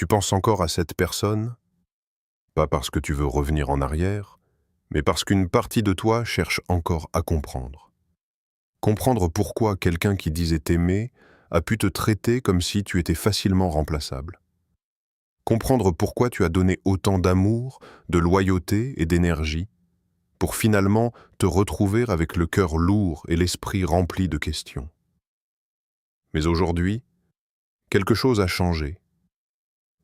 Tu penses encore à cette personne, pas parce que tu veux revenir en arrière, mais parce qu'une partie de toi cherche encore à comprendre. Comprendre pourquoi quelqu'un qui disait t'aimer a pu te traiter comme si tu étais facilement remplaçable. Comprendre pourquoi tu as donné autant d'amour, de loyauté et d'énergie, pour finalement te retrouver avec le cœur lourd et l'esprit rempli de questions. Mais aujourd'hui, quelque chose a changé.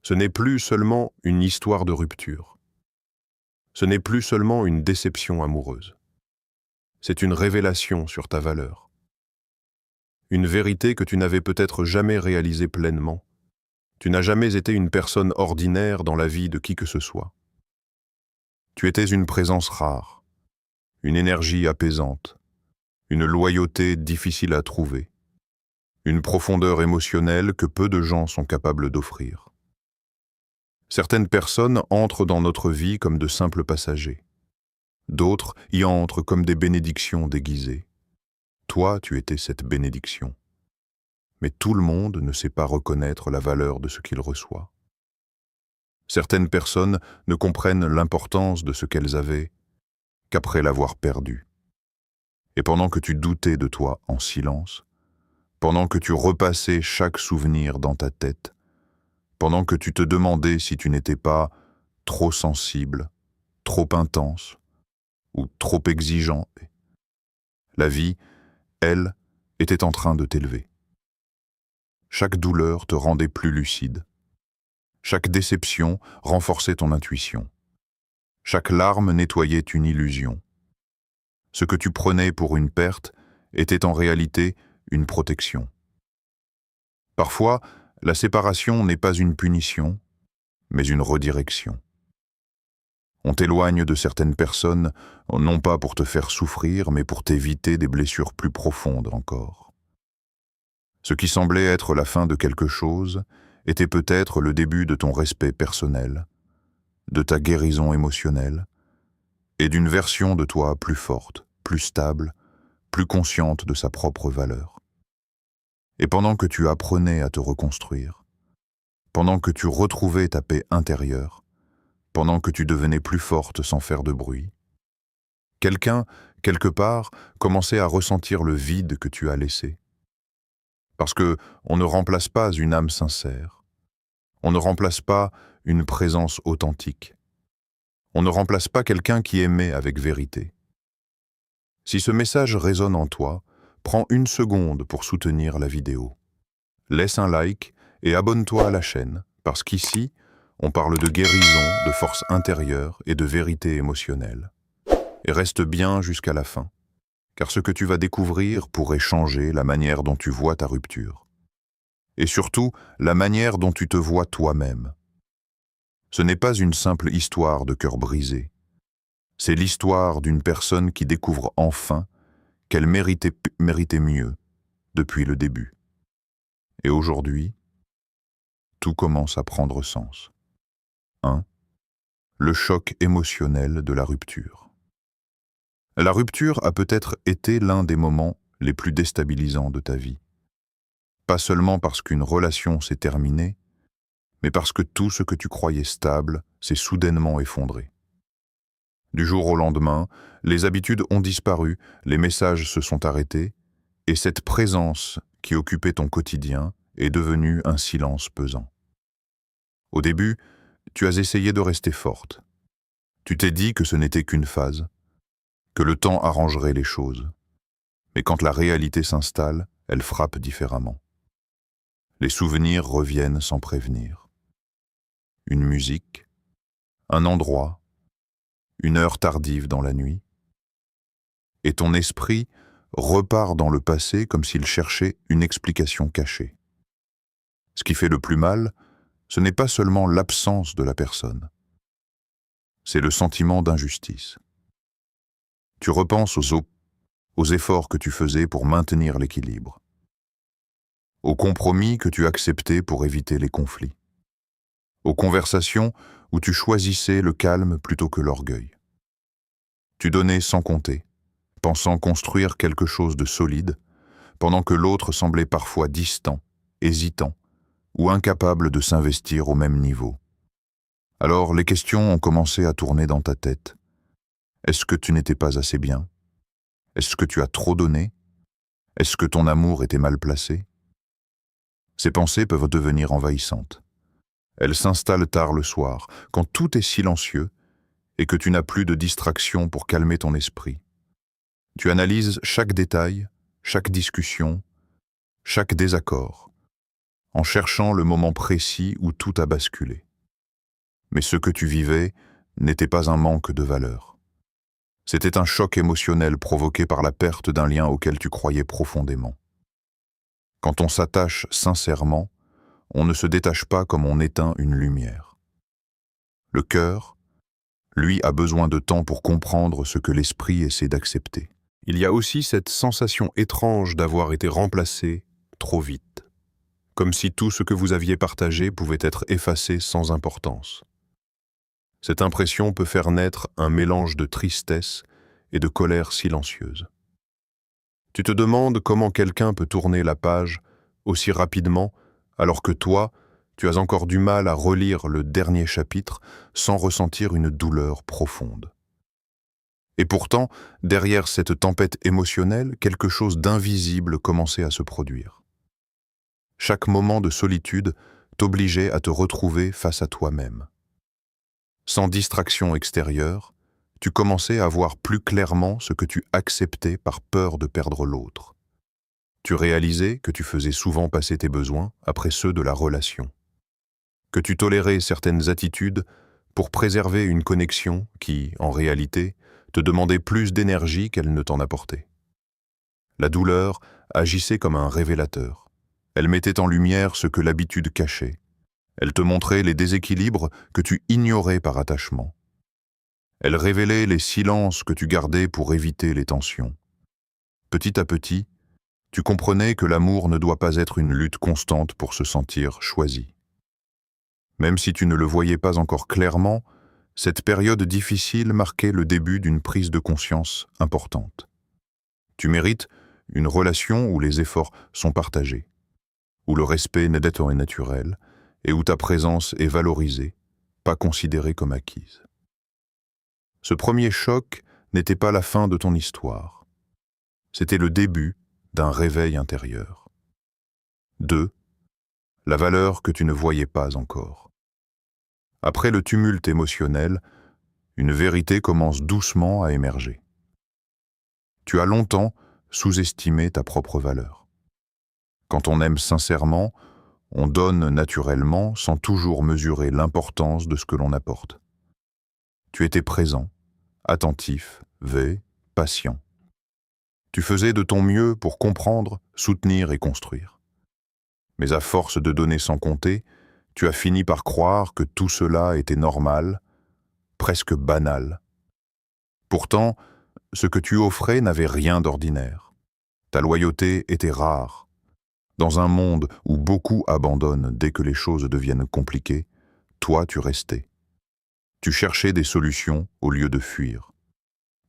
Ce n'est plus seulement une histoire de rupture. Ce n'est plus seulement une déception amoureuse. C'est une révélation sur ta valeur. Une vérité que tu n'avais peut-être jamais réalisée pleinement. Tu n'as jamais été une personne ordinaire dans la vie de qui que ce soit. Tu étais une présence rare, une énergie apaisante, une loyauté difficile à trouver, une profondeur émotionnelle que peu de gens sont capables d'offrir. Certaines personnes entrent dans notre vie comme de simples passagers. D'autres y entrent comme des bénédictions déguisées. Toi, tu étais cette bénédiction. Mais tout le monde ne sait pas reconnaître la valeur de ce qu'il reçoit. Certaines personnes ne comprennent l'importance de ce qu'elles avaient qu'après l'avoir perdu. Et pendant que tu doutais de toi en silence, pendant que tu repassais chaque souvenir dans ta tête, pendant que tu te demandais si tu n'étais pas trop sensible, trop intense ou trop exigeant, la vie, elle, était en train de t'élever. Chaque douleur te rendait plus lucide. Chaque déception renforçait ton intuition. Chaque larme nettoyait une illusion. Ce que tu prenais pour une perte était en réalité une protection. Parfois, la séparation n'est pas une punition, mais une redirection. On t'éloigne de certaines personnes, non pas pour te faire souffrir, mais pour t'éviter des blessures plus profondes encore. Ce qui semblait être la fin de quelque chose était peut-être le début de ton respect personnel, de ta guérison émotionnelle, et d'une version de toi plus forte, plus stable, plus consciente de sa propre valeur. Et pendant que tu apprenais à te reconstruire, pendant que tu retrouvais ta paix intérieure, pendant que tu devenais plus forte sans faire de bruit, quelqu'un, quelque part, commençait à ressentir le vide que tu as laissé. Parce que on ne remplace pas une âme sincère, on ne remplace pas une présence authentique, on ne remplace pas quelqu'un qui aimait avec vérité. Si ce message résonne en toi, prends une seconde pour soutenir la vidéo. Laisse un like et abonne-toi à la chaîne, parce qu'ici, on parle de guérison, de force intérieure et de vérité émotionnelle. Et reste bien jusqu'à la fin, car ce que tu vas découvrir pourrait changer la manière dont tu vois ta rupture. Et surtout, la manière dont tu te vois toi-même. Ce n'est pas une simple histoire de cœur brisé. C'est l'histoire d'une personne qui découvre enfin qu'elle méritait mieux depuis le début. Et aujourd'hui, tout commence à prendre sens. 1. Le choc émotionnel de la rupture. La rupture a peut-être été l'un des moments les plus déstabilisants de ta vie. Pas seulement parce qu'une relation s'est terminée, mais parce que tout ce que tu croyais stable s'est soudainement effondré. Du jour au lendemain, les habitudes ont disparu, les messages se sont arrêtés, et cette présence qui occupait ton quotidien est devenue un silence pesant. Au début, tu as essayé de rester forte. Tu t'es dit que ce n'était qu'une phase, que le temps arrangerait les choses. Mais quand la réalité s'installe, elle frappe différemment. Les souvenirs reviennent sans prévenir. Une musique, un endroit, une heure tardive dans la nuit. Et ton esprit repart dans le passé comme s'il cherchait une explication cachée. Ce qui fait le plus mal, ce n'est pas seulement l'absence de la personne. C'est le sentiment d'injustice. Tu repenses aux efforts que tu faisais pour maintenir l'équilibre, aux compromis que tu acceptais pour éviter les conflits, aux conversations où tu choisissais le calme plutôt que l'orgueil. Tu donnais sans compter, pensant construire quelque chose de solide, pendant que l'autre semblait parfois distant, hésitant, ou incapable de s'investir au même niveau. Alors les questions ont commencé à tourner dans ta tête. Est-ce que tu n'étais pas assez bien? Est-ce que tu as trop donné? Est-ce que ton amour était mal placé? Ces pensées peuvent devenir envahissantes. Elles s'installent tard le soir, quand tout est silencieux et que tu n'as plus de distraction pour calmer ton esprit. Tu analyses chaque détail, chaque discussion, chaque désaccord, en cherchant le moment précis où tout a basculé. Mais ce que tu vivais n'était pas un manque de valeur. C'était un choc émotionnel provoqué par la perte d'un lien auquel tu croyais profondément. Quand on s'attache sincèrement, on ne se détache pas comme on éteint une lumière. Le cœur, lui, a besoin de temps pour comprendre ce que l'esprit essaie d'accepter. Il y a aussi cette sensation étrange d'avoir été remplacé trop vite, comme si tout ce que vous aviez partagé pouvait être effacé sans importance. Cette impression peut faire naître un mélange de tristesse et de colère silencieuse. Tu te demandes comment quelqu'un peut tourner la page aussi rapidement alors que toi, tu as encore du mal à relire le dernier chapitre sans ressentir une douleur profonde. Et pourtant, derrière cette tempête émotionnelle, quelque chose d'invisible commençait à se produire. Chaque moment de solitude t'obligeait à te retrouver face à toi-même. Sans distraction extérieure, tu commençais à voir plus clairement ce que tu acceptais par peur de perdre l'autre. Tu réalisais que tu faisais souvent passer tes besoins après ceux de la relation, que tu tolérais certaines attitudes pour préserver une connexion qui, en réalité, te demandait plus d'énergie qu'elle ne t'en apportait. La douleur agissait comme un révélateur. Elle mettait en lumière ce que l'habitude cachait. Elle te montrait les déséquilibres que tu ignorais par attachement. Elle révélait les silences que tu gardais pour éviter les tensions. Petit à petit, tu comprenais que l'amour ne doit pas être une lutte constante pour se sentir choisi. Même si tu ne le voyais pas encore clairement, cette période difficile marquait le début d'une prise de conscience importante. Tu mérites une relation où les efforts sont partagés, où le respect n'est d'être naturel et où ta présence est valorisée, pas considérée comme acquise. Ce premier choc n'était pas la fin de ton histoire. C'était le début d'un réveil intérieur. 2. La valeur que tu ne voyais pas encore. Après le tumulte émotionnel, une vérité commence doucement à émerger. Tu as longtemps sous-estimé ta propre valeur. Quand on aime sincèrement, on donne naturellement sans toujours mesurer l'importance de ce que l'on apporte. Tu étais présent, attentif, patient. Tu faisais de ton mieux pour comprendre, soutenir et construire. Mais à force de donner sans compter, tu as fini par croire que tout cela était normal, presque banal. Pourtant, ce que tu offrais n'avait rien d'ordinaire. Ta loyauté était rare. Dans un monde où beaucoup abandonnent dès que les choses deviennent compliquées, toi tu restais. Tu cherchais des solutions au lieu de fuir.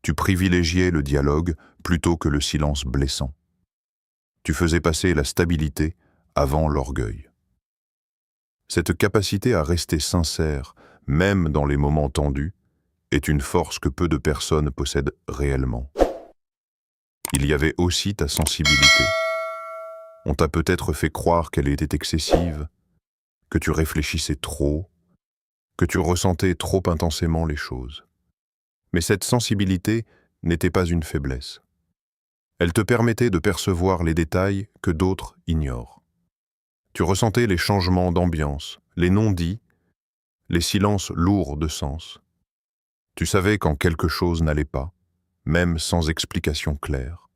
Tu privilégiais le dialogue plutôt que le silence blessant. Tu faisais passer la stabilité avant l'orgueil. Cette capacité à rester sincère, même dans les moments tendus, est une force que peu de personnes possèdent réellement. Il y avait aussi ta sensibilité. On t'a peut-être fait croire qu'elle était excessive, que tu réfléchissais trop, que tu ressentais trop intensément les choses. Mais cette sensibilité n'était pas une faiblesse. Elle te permettait de percevoir les détails que d'autres ignorent. Tu ressentais les changements d'ambiance, les non-dits, les silences lourds de sens. Tu savais quand quelque chose n'allait pas, même sans explication claire.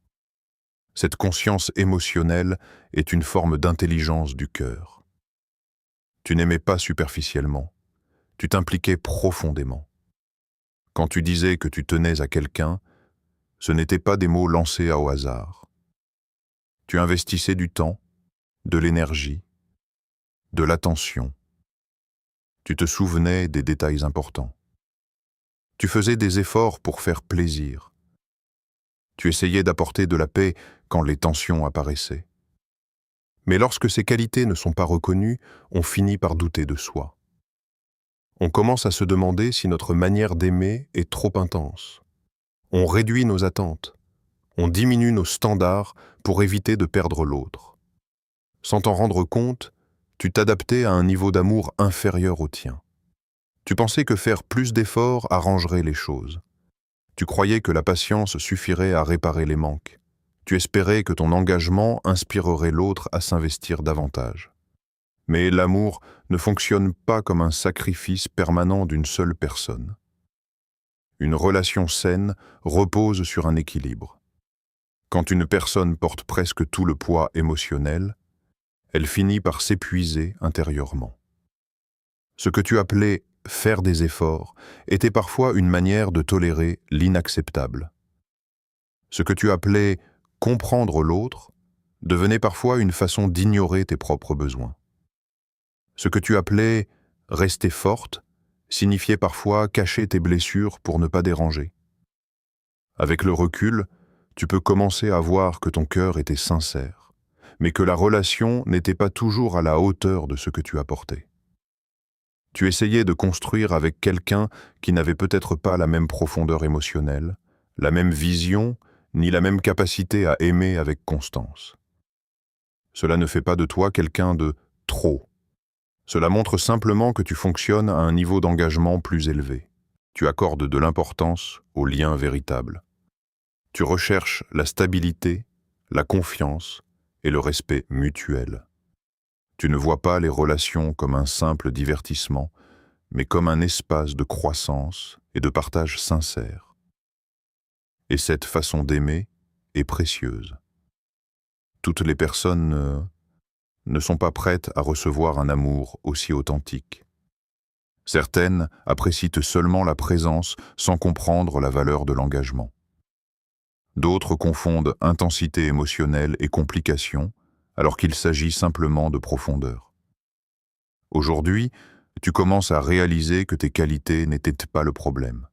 Cette conscience émotionnelle est une forme d'intelligence du cœur. Tu n'aimais pas superficiellement, tu t'impliquais profondément. Quand tu disais que tu tenais à quelqu'un, ce n'étaient pas des mots lancés au hasard. Tu investissais du temps, de l'énergie, de l'attention. Tu te souvenais des détails importants. Tu faisais des efforts pour faire plaisir. Tu essayais d'apporter de la paix quand les tensions apparaissaient. Mais lorsque ces qualités ne sont pas reconnues, on finit par douter de soi. On commence à se demander si notre manière d'aimer est trop intense. On réduit nos attentes. On diminue nos standards pour éviter de perdre l'autre. Sans t'en rendre compte, tu t'adaptais à un niveau d'amour inférieur au tien. Tu pensais que faire plus d'efforts arrangerait les choses. Tu croyais que la patience suffirait à réparer les manques. Tu espérais que ton engagement inspirerait l'autre à s'investir davantage. Mais l'amour ne fonctionne pas comme un sacrifice permanent d'une seule personne. Une relation saine repose sur un équilibre. Quand une personne porte presque tout le poids émotionnel, elle finit par s'épuiser intérieurement. Ce que tu appelais « faire des efforts » était parfois une manière de tolérer l'inacceptable. Ce que tu appelais « comprendre l'autre » devenait parfois une façon d'ignorer tes propres besoins. Ce que tu appelais « rester forte » signifiait parfois cacher tes blessures pour ne pas déranger. Avec le recul, tu peux commencer à voir que ton cœur était sincère, mais que la relation n'était pas toujours à la hauteur de ce que tu apportais. Tu essayais de construire avec quelqu'un qui n'avait peut-être pas la même profondeur émotionnelle, la même vision, ni la même capacité à aimer avec constance. Cela ne fait pas de toi quelqu'un de trop. Cela montre simplement que tu fonctionnes à un niveau d'engagement plus élevé. Tu accordes de l'importance aux liens véritables. Tu recherches la stabilité, la confiance et le respect mutuel. Tu ne vois pas les relations comme un simple divertissement, mais comme un espace de croissance et de partage sincère. Et cette façon d'aimer est précieuse. Toutes les personnes ne sont pas prêtes à recevoir un amour aussi authentique. Certaines apprécient seulement la présence sans comprendre la valeur de l'engagement. D'autres confondent intensité émotionnelle et complication, alors qu'il s'agit simplement de profondeur. Aujourd'hui, tu commences à réaliser que tes qualités n'étaient pas le problème.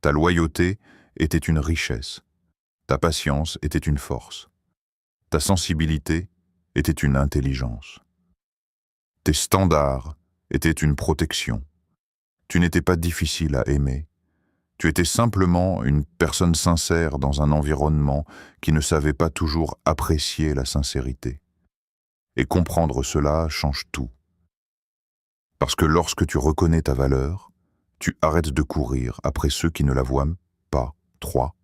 Ta loyauté était une richesse, ta patience était une force, ta sensibilité était une intelligence. Tes standards étaient une protection. Tu n'étais pas difficile à aimer. Tu étais simplement une personne sincère dans un environnement qui ne savait pas toujours apprécier la sincérité. Et comprendre cela change tout. Parce que lorsque tu reconnais ta valeur, tu arrêtes de courir après ceux qui ne la voient pas. 3.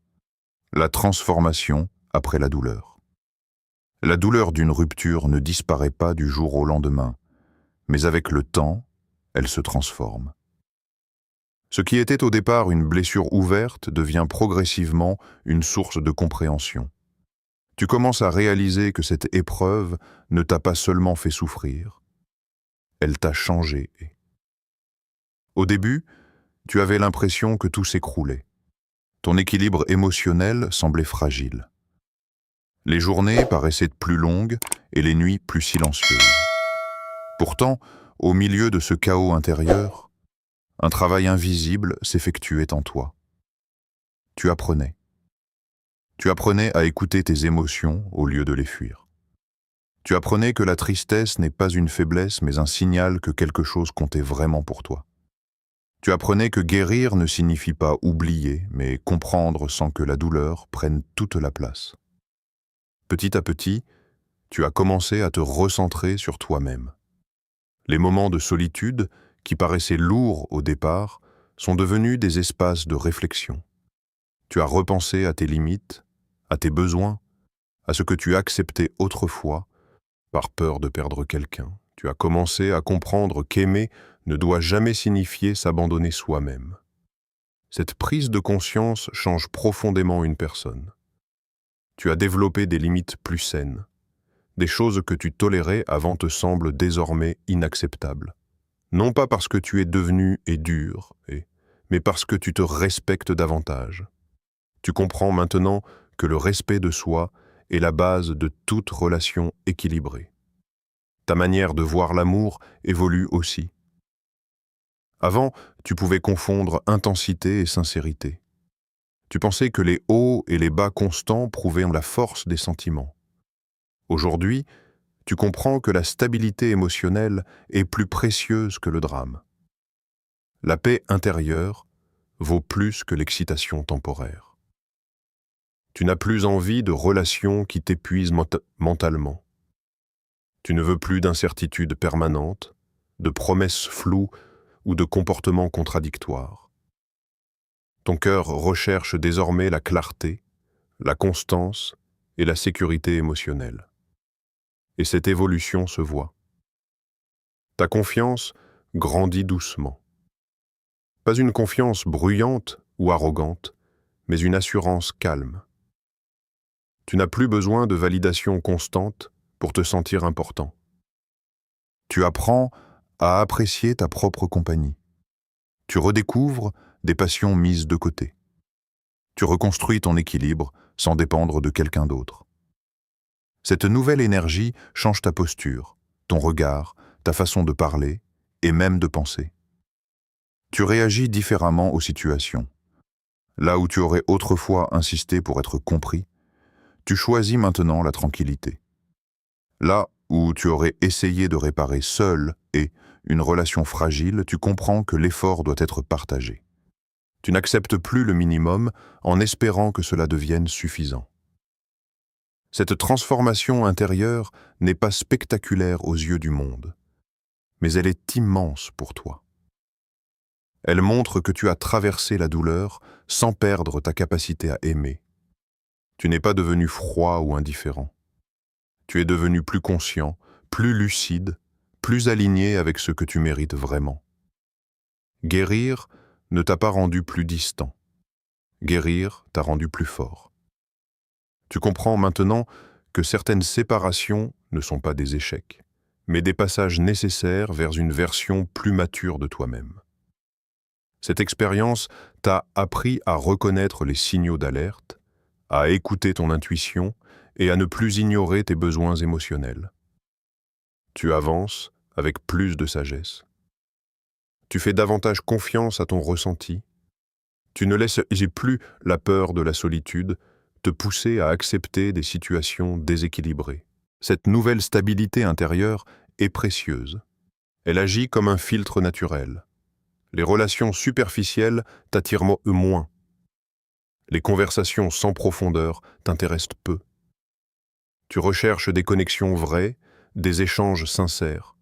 La transformation après la douleur. La douleur d'une rupture ne disparaît pas du jour au lendemain, mais avec le temps, elle se transforme. Ce qui était au départ une blessure ouverte devient progressivement une source de compréhension. Tu commences à réaliser que cette épreuve ne t'a pas seulement fait souffrir, elle t'a changé. Au début, tu avais l'impression que tout s'écroulait. Ton équilibre émotionnel semblait fragile. Les journées paraissaient plus longues et les nuits plus silencieuses. Pourtant, au milieu de ce chaos intérieur, un travail invisible s'effectuait en toi. Tu apprenais. Tu apprenais à écouter tes émotions au lieu de les fuir. Tu apprenais que la tristesse n'est pas une faiblesse, mais un signal que quelque chose comptait vraiment pour toi. Tu apprenais que guérir ne signifie pas oublier, mais comprendre sans que la douleur prenne toute la place. Petit à petit, tu as commencé à te recentrer sur toi-même. Les moments de solitude, qui paraissaient lourds au départ, sont devenus des espaces de réflexion. Tu as repensé à tes limites, à tes besoins, à ce que tu acceptais autrefois, par peur de perdre quelqu'un. Tu as commencé à comprendre qu'aimer ne doit jamais signifier s'abandonner soi-même. Cette prise de conscience change profondément une personne. Tu as développé des limites plus saines. Des choses que tu tolérais avant te semblent désormais inacceptables. Non pas parce que tu es devenu dur, mais parce que tu te respectes davantage. Tu comprends maintenant que le respect de soi est la base de toute relation équilibrée. Ta manière de voir l'amour évolue aussi. Avant, tu pouvais confondre intensité et sincérité. Tu pensais que les hauts et les bas constants prouvaient la force des sentiments. Aujourd'hui, tu comprends que la stabilité émotionnelle est plus précieuse que le drame. La paix intérieure vaut plus que l'excitation temporaire. Tu n'as plus envie de relations qui t'épuisent mentalement. Tu ne veux plus d'incertitudes permanentes, de promesses floues ou de comportements contradictoires. Ton cœur recherche désormais la clarté, la constance et la sécurité émotionnelle. Et cette évolution se voit. Ta confiance grandit doucement. Pas une confiance bruyante ou arrogante, mais une assurance calme. Tu n'as plus besoin de validation constante pour te sentir important. Tu apprends à apprécier ta propre compagnie. Tu redécouvres des passions mises de côté. Tu reconstruis ton équilibre sans dépendre de quelqu'un d'autre. Cette nouvelle énergie change ta posture, ton regard, ta façon de parler et même de penser. Tu réagis différemment aux situations. Là où tu aurais autrefois insisté pour être compris, tu choisis maintenant la tranquillité. Là où tu aurais essayé de réparer seul et une relation fragile, tu comprends que l'effort doit être partagé. Tu n'acceptes plus le minimum en espérant que cela devienne suffisant. Cette transformation intérieure n'est pas spectaculaire aux yeux du monde, mais elle est immense pour toi. Elle montre que tu as traversé la douleur sans perdre ta capacité à aimer. Tu n'es pas devenu froid ou indifférent. Tu es devenu plus conscient, plus lucide, plus aligné avec ce que tu mérites vraiment. Guérir ne t'a pas rendu plus distant. Guérir t'a rendu plus fort. Tu comprends maintenant que certaines séparations ne sont pas des échecs, mais des passages nécessaires vers une version plus mature de toi-même. Cette expérience t'a appris à reconnaître les signaux d'alerte, à écouter ton intuition et à ne plus ignorer tes besoins émotionnels. Tu avances avec plus de sagesse. Tu fais davantage confiance à ton ressenti. Tu ne laisses plus la peur de la solitude te pousser à accepter des situations déséquilibrées. Cette nouvelle stabilité intérieure est précieuse. Elle agit comme un filtre naturel. Les relations superficielles t'attirent moins. Les conversations sans profondeur t'intéressent peu. Tu recherches des connexions vraies, des échanges sincères,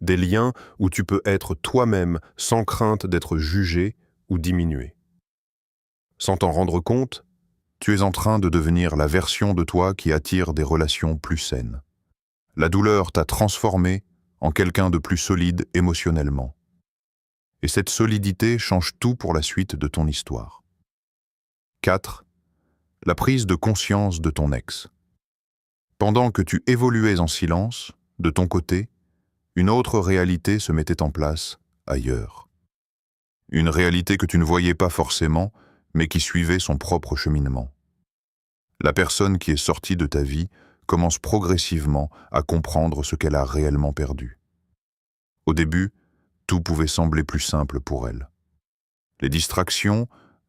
des liens où tu peux être toi-même sans crainte d'être jugé ou diminué. Sans t'en rendre compte, tu es en train de devenir la version de toi qui attire des relations plus saines. La douleur t'a transformé en quelqu'un de plus solide émotionnellement. Et cette solidité change tout pour la suite de ton histoire. 4. La prise de conscience de ton ex. Pendant que tu évoluais en silence, de ton côté, une autre réalité se mettait en place ailleurs. Une réalité que tu ne voyais pas forcément, mais qui suivait son propre cheminement. La personne qui est sortie de ta vie commence progressivement à comprendre ce qu'elle a réellement perdu. Au début, tout pouvait sembler plus simple pour elle. Les distractions,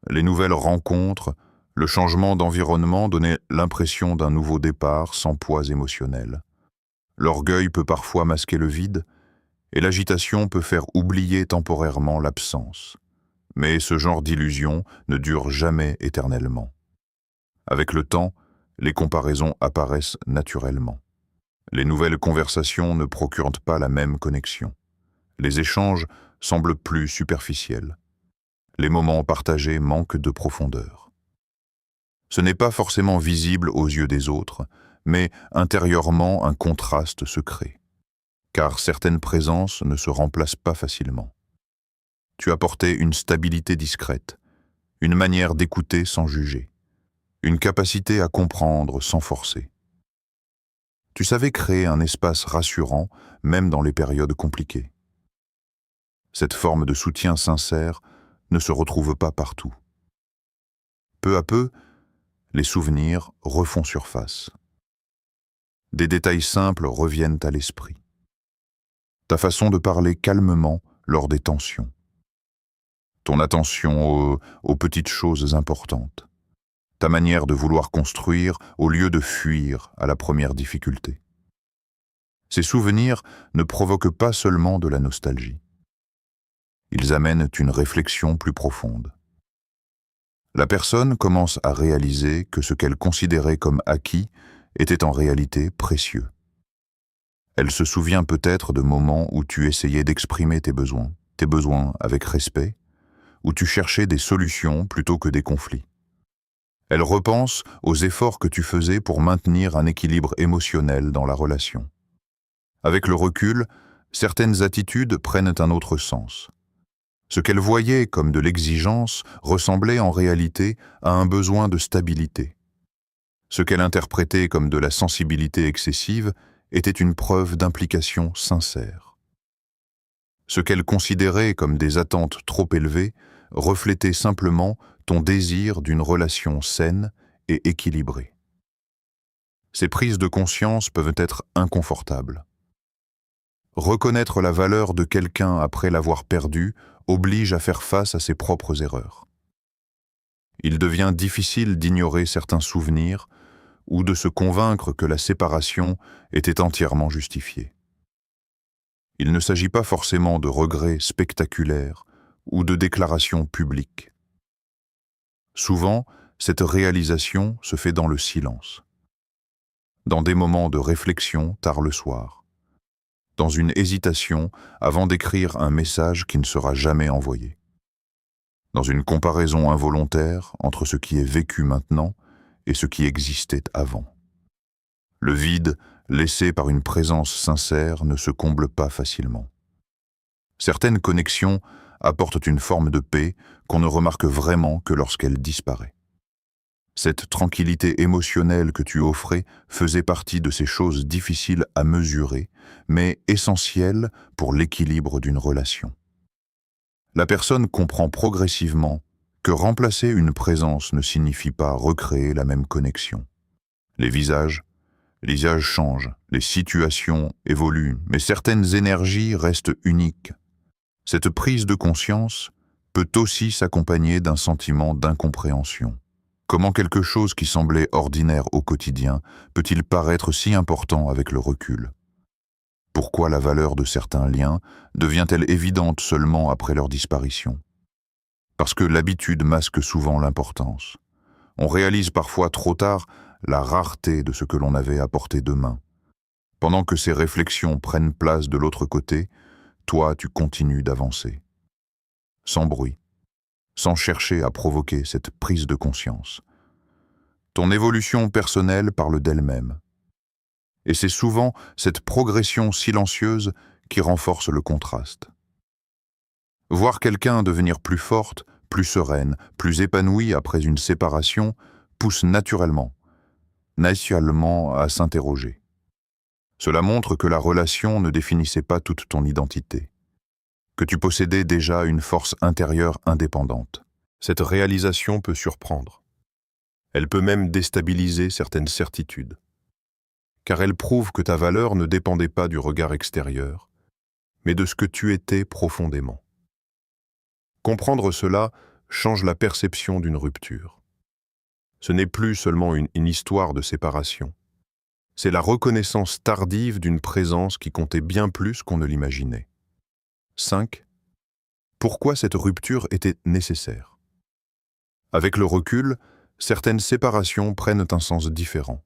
les nouvelles rencontres, le changement d'environnement donnaient l'impression d'un nouveau départ sans poids émotionnel. L'orgueil peut parfois masquer le vide, et l'agitation peut faire oublier temporairement l'absence. Mais ce genre d'illusion ne dure jamais éternellement. Avec le temps, les comparaisons apparaissent naturellement. Les nouvelles conversations ne procurent pas la même connexion. Les échanges semblent plus superficiels. Les moments partagés manquent de profondeur. Ce n'est pas forcément visible aux yeux des autres, mais intérieurement un contraste se crée. Car certaines présences ne se remplacent pas facilement. Tu apportais une stabilité discrète, une manière d'écouter sans juger, une capacité à comprendre sans forcer. Tu savais créer un espace rassurant, même dans les périodes compliquées. Cette forme de soutien sincère ne se retrouve pas partout. Peu à peu, les souvenirs refont surface. Des détails simples reviennent à l'esprit. Ta façon de parler calmement lors des tensions. Ton attention aux petites choses importantes. Ta manière de vouloir construire au lieu de fuir à la première difficulté. Ces souvenirs ne provoquent pas seulement de la nostalgie. Ils amènent une réflexion plus profonde. La personne commence à réaliser que ce qu'elle considérait comme acquis était en réalité précieux. Elle se souvient peut-être de moments où tu essayais d'exprimer tes besoins avec respect, où tu cherchais des solutions plutôt que des conflits. Elle repense aux efforts que tu faisais pour maintenir un équilibre émotionnel dans la relation. Avec le recul, certaines attitudes prennent un autre sens. Ce qu'elle voyait comme de l'exigence ressemblait en réalité à un besoin de stabilité. Ce qu'elle interprétait comme de la sensibilité excessive était une preuve d'implication sincère. Ce qu'elle considérait comme des attentes trop élevées reflétait simplement ton désir d'une relation saine et équilibrée. Ces prises de conscience peuvent être inconfortables. Reconnaître la valeur de quelqu'un après l'avoir perdu oblige à faire face à ses propres erreurs. Il devient difficile d'ignorer certains souvenirs ou de se convaincre que la séparation était entièrement justifiée. Il ne s'agit pas forcément de regrets spectaculaires ou de déclarations publiques. Souvent, cette réalisation se fait dans le silence, dans des moments de réflexion tard le soir, dans une hésitation avant d'écrire un message qui ne sera jamais envoyé, dans une comparaison involontaire entre ce qui est vécu maintenant et ce qui existait avant. Le vide laissé par une présence sincère ne se comble pas facilement. Certaines connexions apportent une forme de paix qu'on ne remarque vraiment que lorsqu'elle disparaît. Cette tranquillité émotionnelle que tu offrais faisait partie de ces choses difficiles à mesurer, mais essentielles pour l'équilibre d'une relation. La personne comprend progressivement que remplacer une présence ne signifie pas recréer la même connexion. Les visages changent, les situations évoluent, mais certaines énergies restent uniques. Cette prise de conscience peut aussi s'accompagner d'un sentiment d'incompréhension. Comment quelque chose qui semblait ordinaire au quotidien peut-il paraître si important avec le recul? Pourquoi la valeur de certains liens devient-elle évidente seulement après leur disparition? Parce que l'habitude masque souvent l'importance. On réalise parfois trop tard la rareté de ce que l'on avait apporté de main. Pendant que ces réflexions prennent place de l'autre côté, toi, tu continues d'avancer. Sans bruit, sans chercher à provoquer cette prise de conscience. Ton évolution personnelle parle d'elle-même. Et c'est souvent cette progression silencieuse qui renforce le contraste. Voir quelqu'un devenir plus forte, plus sereine, plus épanouie après une séparation pousse naturellement à s'interroger. Cela montre que la relation ne définissait pas toute ton identité, que tu possédais déjà une force intérieure indépendante. Cette réalisation peut surprendre. Elle peut même déstabiliser certaines certitudes, car elle prouve que ta valeur ne dépendait pas du regard extérieur, mais de ce que tu étais profondément. Comprendre cela change la perception d'une rupture. Ce n'est plus seulement une histoire de séparation. C'est la reconnaissance tardive d'une présence qui comptait bien plus qu'on ne l'imaginait. 5. Pourquoi cette rupture était nécessaire? Avec le recul, certaines séparations prennent un sens différent.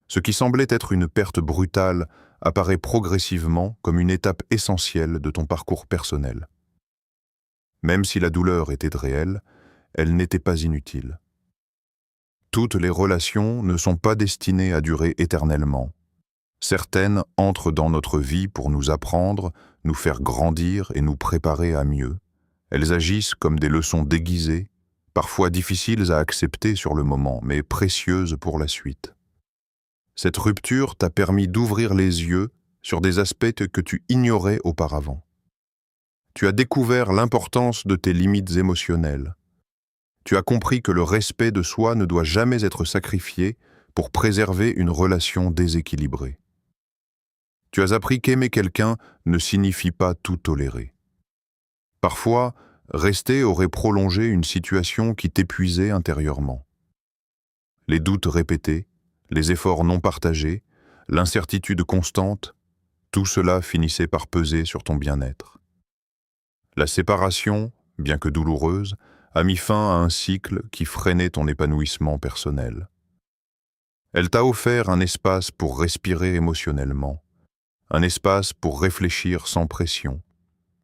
Ce qui semblait être une perte brutale apparaît progressivement comme une étape essentielle de ton parcours personnel. Même si la douleur était réelle, elle n'était pas inutile. Toutes les relations ne sont pas destinées à durer éternellement. Certaines entrent dans notre vie pour nous apprendre, nous faire grandir et nous préparer à mieux. Elles agissent comme des leçons déguisées, parfois difficiles à accepter sur le moment, mais précieuses pour la suite. Cette rupture t'a permis d'ouvrir les yeux sur des aspects que tu ignorais auparavant. Tu as découvert l'importance de tes limites émotionnelles. Tu as compris que le respect de soi ne doit jamais être sacrifié pour préserver une relation déséquilibrée. Tu as appris qu'aimer quelqu'un ne signifie pas tout tolérer. Parfois, rester aurait prolongé une situation qui t'épuisait intérieurement. Les doutes répétés, les efforts non partagés, l'incertitude constante Tout cela finissait par peser sur ton bien-être. La séparation, bien que douloureuse, a mis fin à un cycle qui freinait ton épanouissement personnel. Elle t'a offert un espace pour respirer émotionnellement, un espace pour réfléchir sans pression,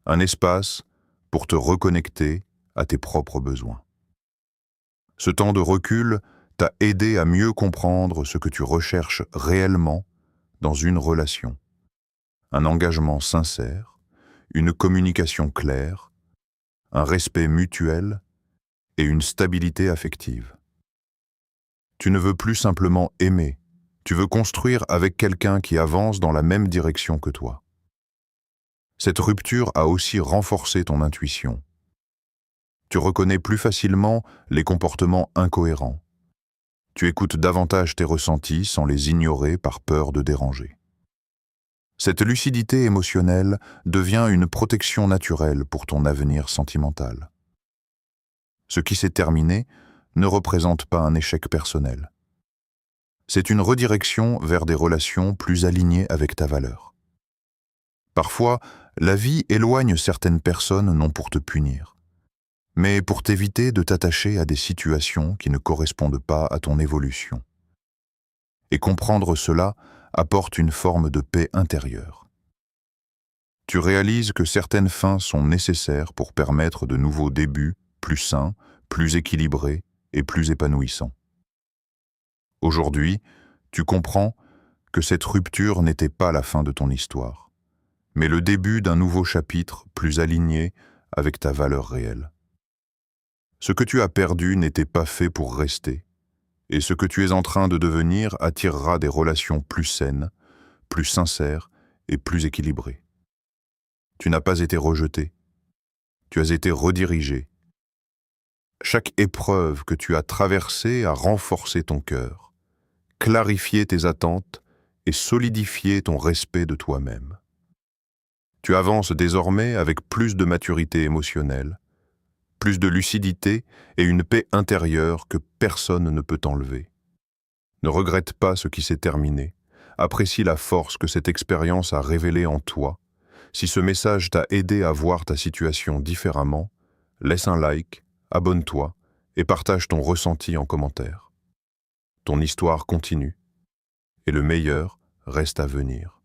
un espace pour te reconnecter à tes propres besoins. Ce temps de recul t'a aidé à mieux comprendre ce que tu recherches réellement dans une relation. Un engagement sincère, une communication claire, un respect mutuel et une stabilité affective. Tu ne veux plus simplement aimer, tu veux construire avec quelqu'un qui avance dans la même direction que toi. Cette rupture a aussi renforcé ton intuition. Tu reconnais plus facilement les comportements incohérents. Tu écoutes davantage tes ressentis sans les ignorer par peur de déranger. Cette lucidité émotionnelle devient une protection naturelle pour ton avenir sentimental. Ce qui s'est terminé ne représente pas un échec personnel. C'est une redirection vers des relations plus alignées avec ta valeur. Parfois, la vie éloigne certaines personnes non pour te punir, mais pour t'éviter de t'attacher à des situations qui ne correspondent pas à ton évolution. Et comprendre cela apporte une forme de paix intérieure. Tu réalises que certaines fins sont nécessaires pour permettre de nouveaux débuts plus sains, plus équilibrés et plus épanouissants. Aujourd'hui, tu comprends que cette rupture n'était pas la fin de ton histoire, mais le début d'un nouveau chapitre plus aligné avec ta valeur réelle. Ce que tu as perdu n'était pas fait pour rester, et ce que tu es en train de devenir attirera des relations plus saines, plus sincères et plus équilibrées. Tu n'as pas été rejeté, tu as été redirigé. Chaque épreuve que tu as traversée a renforcé ton cœur, clarifié tes attentes et solidifié ton respect de toi-même. Tu avances désormais avec plus de maturité émotionnelle, plus de lucidité et une paix intérieure que personne ne peut t'enlever. Ne regrette pas ce qui s'est terminé, apprécie la force que cette expérience a révélée en toi. Si ce message t'a aidé à voir ta situation différemment, laisse un like, abonne-toi et partage ton ressenti en commentaire. Ton histoire continue et le meilleur reste à venir.